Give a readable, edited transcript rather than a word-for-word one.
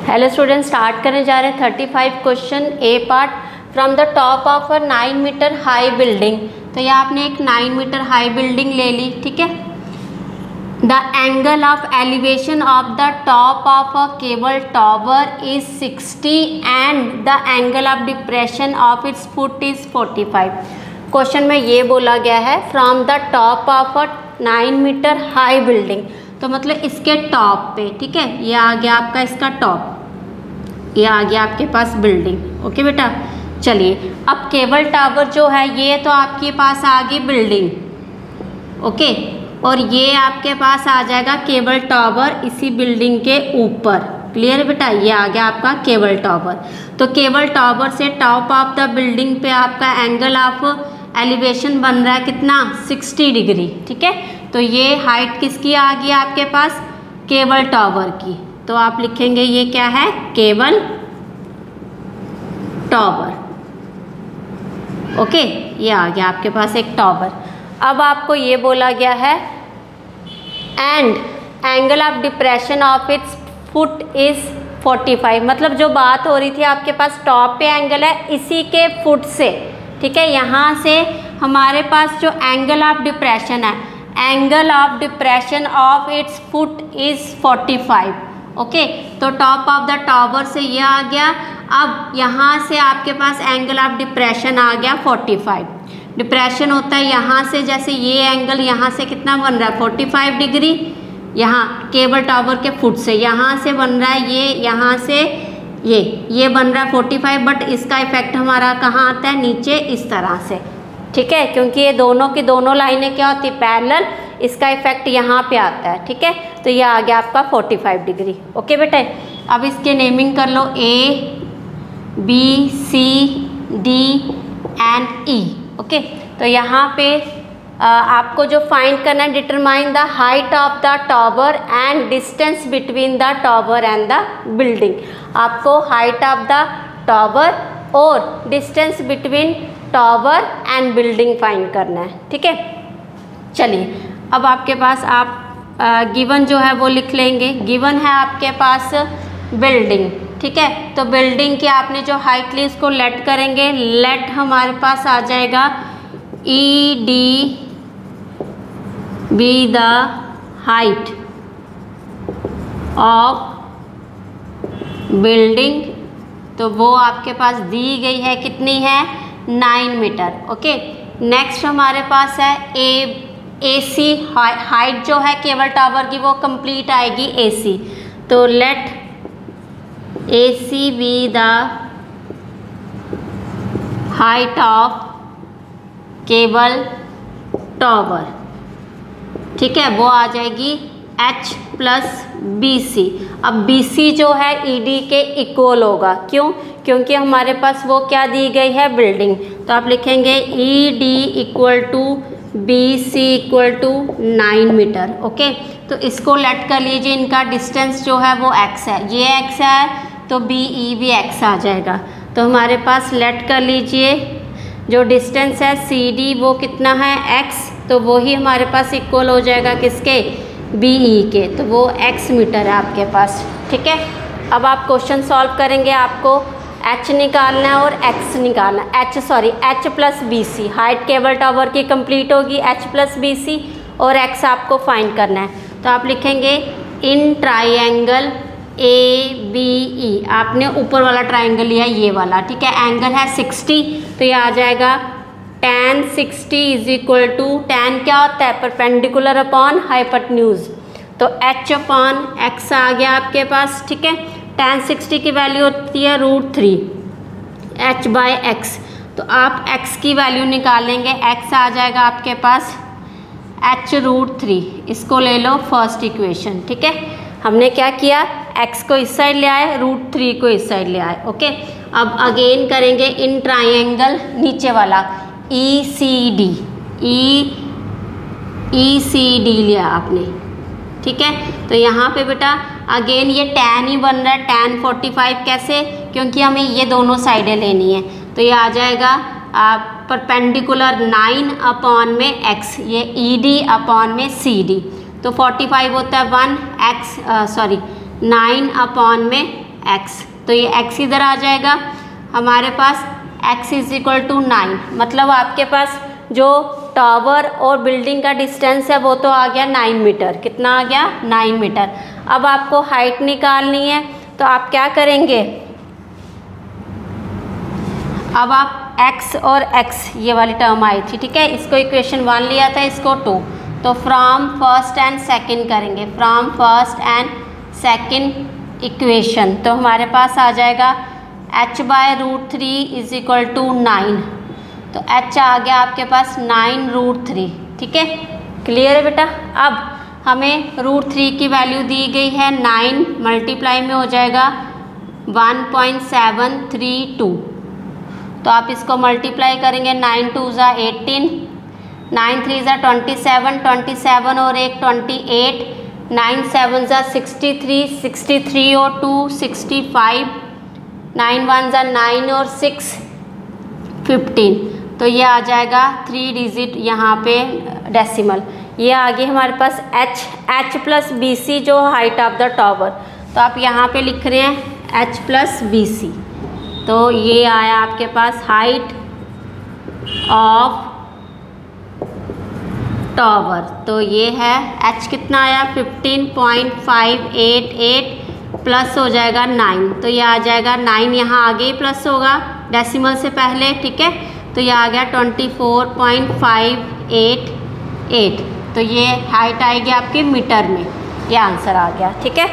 Hello student, start करने जा रहे हैं 35 question A part from the top of a 9 metre high building. तो ये आपने एक 9 मीटर हाई बिल्डिंग ले ली, ठीक है। The angle of elevation of the top of a cable tower is 60 and the angle of depression of its foot is 45। Question में ये बोला गया है from the top of a 9 metre high building, तो मतलब इसके टॉप पे, ठीक है। ये आ गया आपका इसका टॉप, ये आ गया आपके पास बिल्डिंग। ओके बेटा, चलिए अब केबल टावर जो है ये तो आपके पास आ गई बिल्डिंग, ओके। और ये आपके पास आ जाएगा केबल टावर इसी बिल्डिंग के ऊपर। क्लियर बेटा, ये आ गया आपका केबल टावर। तो केबल टावर से टॉप ऑफ द बिल्डिंग पे आपका एंगल ऑफ एलिवेशन बन रहा है कितना, 60 डिग्री, ठीक है। तो ये हाइट किसकी आ गई आपके पास, केबल टावर की। तो आप लिखेंगे ये क्या है, केबल टावर। ओके, ये आ गया आपके पास एक टावर। अब आपको ये बोला गया है and angle of depression of its foot is 45। मतलब जो बात हो रही थी आपके पास टॉप पे एंगल है इसी के फुट से, ठीक है। यहाँ से हमारे पास जो एंगल ऑफ डिप्रेशन है, angle of depression of its foot is 45। Okay, तो टॉप ऑफ द टावर से ये आ गया। अब यहाँ से आपके पास एंगल ऑफ डिप्रेशन आ गया 45। डिप्रेशन होता है यहाँ से, जैसे ये एंगल यहाँ से कितना बन रहा है 45 डिग्री, यहाँ केबल टावर के फुट से यहाँ से बन रहा है ये, यहाँ से ये बन रहा है 45, बट इसका इफेक्ट हमारा कहाँ आता है, नीचे इस तरह से, ठीक है। क्योंकि ये दोनों की दोनों लाइनें क्या होती है, पैरेलल, इसका इफेक्ट यहाँ पे आता है, ठीक है। तो ये आ गया आपका 45 डिग्री। ओके बेटे, अब इसके नेमिंग कर लो A B C D and E। Okay, तो यहाँ पे आपको जो फाइंड करना है, determine the height of the tower and distance between the tower and the building. आपको हाइट ऑफ द टावर और distance between tower and building find करना है, ठीक है। चलिए अब आपके पास आप गिवन जो है वो लिख लेंगे। गिवन है आपके पास बिल्डिंग, ठीक है। तो बिल्डिंग की आपने जो हाइट ली उसको लेट करेंगे। लेट हमारे पास आ जाएगा ED B the height of building, तो वो आपके पास दी गई है, कितनी है, 9 मीटर। ओके, नेक्स्ट हमारे पास है AC हाइट जो है केबल टावर की वो कंप्लीट आएगी AC। तो let AC be the height of cable tower, ठीक है, वो आ जाएगी H प्लस BC। अब BC जो है ED के इक्वल होगा, क्यों, क्योंकि हमारे पास वो क्या दी गई है, बिल्डिंग। तो आप लिखेंगे ED equal to BC equal to 9 metre. Okay, तो इसको लेट कर लीजिए, इनका डिस्टेंस जो है वो x है, ये x है तो BE भी x आ जाएगा। तो हमारे पास लेट कर लीजिए जो डिस्टेंस है CD वो कितना है, x, तो वो ही हमारे पास इक्वल हो जाएगा किसके, BE के, तो वो x मीटर है आपके पास, ठीक है। अब आप क्वेश्चन सॉल्व करेंगे, आपको h निकालना है और x निकालना है, h plus BC। Height cable tower की कंप्लीट होगी, h प्लस BC, और x आपको फाइंड करना है। तो आप लिखेंगे इन ट्राइंगल ABE, आपने ऊपर वाला ट्राइंगल लिया ये वाला, ठीक है। एंगल है 60, तो ये आ जाएगा tan 60 is equal to, tan क्या होता है, परपेंडिकुलर अपॉन हाइपोटेन्यूज, तो h अपॉन x आ गया आपके पास, ठीक है। tan 60 की वैल्यू होती है √3 h बाय x। तो आप x की वैल्यू निकालेंगे, x आ जाएगा आपके पास h √3, इसको ले लो फर्स्ट इक्वेशन, ठीक है। हमने क्या किया, x को इस साइड ले आए, √3 को इस साइड ले आए। ओके, अब अगेन करेंगे इन ट्राइंगल नीचे वाला ECD लिया आपने, ठीक है। तो यहाँ पे बेटा अगेन ये tan ही बन रहा है, tan 45 कैसे, क्योंकि हमें ये दोनों साइडें लेनी है। तो ये आ जाएगा परपेंडिकुलर 9 अपॉन में x, ये ED अपॉन में CD। तो 45 होता है 9 अपॉन में x, तो ये x इधर आ जाएगा हमारे पास। x इज इक्वल टू 9, मतलब आपके पास जो टावर और बिल्डिंग का डिस्टेंस है वो तो आ गया 9 मीटर। कितना आ गया? 9 मीटर। अब आपको हाइट निकालनी है तो आप क्या करेंगे, अब आप x और x ये वाली टर्म आई थी, ठीक है, इसको इक्वेशन 1 लिया था, इसको 2, तो फ्रॉम फर्स्ट एंड सेकंड करेंगे, from first and second equation, तो हमारे पास आ जाएगा h/√3 इज इक्वल टू 9, तो h आ गया आपके पास 9√3, ठीक है, क्लियर है बेटा। अब हमें √3 की वैल्यू दी गई है 9 मल्टीप्लाई में हो जाएगा 1.732, तो आप इसको मल्टीप्लाई करेंगे, 9 2 ज़ा 18, 9 3 ज़ा 27, 27 और 1 28, 9 7 ज़ा 63, 63 और 2 65, 9 1 ज़ा 9 और 6 15, तो ये आ जाएगा 3 डिजिट यहाँ पे डेसिमल। ये आ गई हमारे पास h प्लस बी सी जो हाइट ऑफ द टावर, तो आप यहाँ पे लिख रहे हैं h प्लस बी सी, तो ये आया आपके पास हाइट ऑफ टावर, तो ये है h कितना आया 15.588 प्लस हो जाएगा 9, तो ये आ जाएगा 9 यहाँ आगे ही प्लस होगा डेसिमल से पहले, ठीक है, तो ये आ गया 24.588, तो ये हाइट आएगी आपकी मीटर में, ये आंसर आ गया, ठीक है।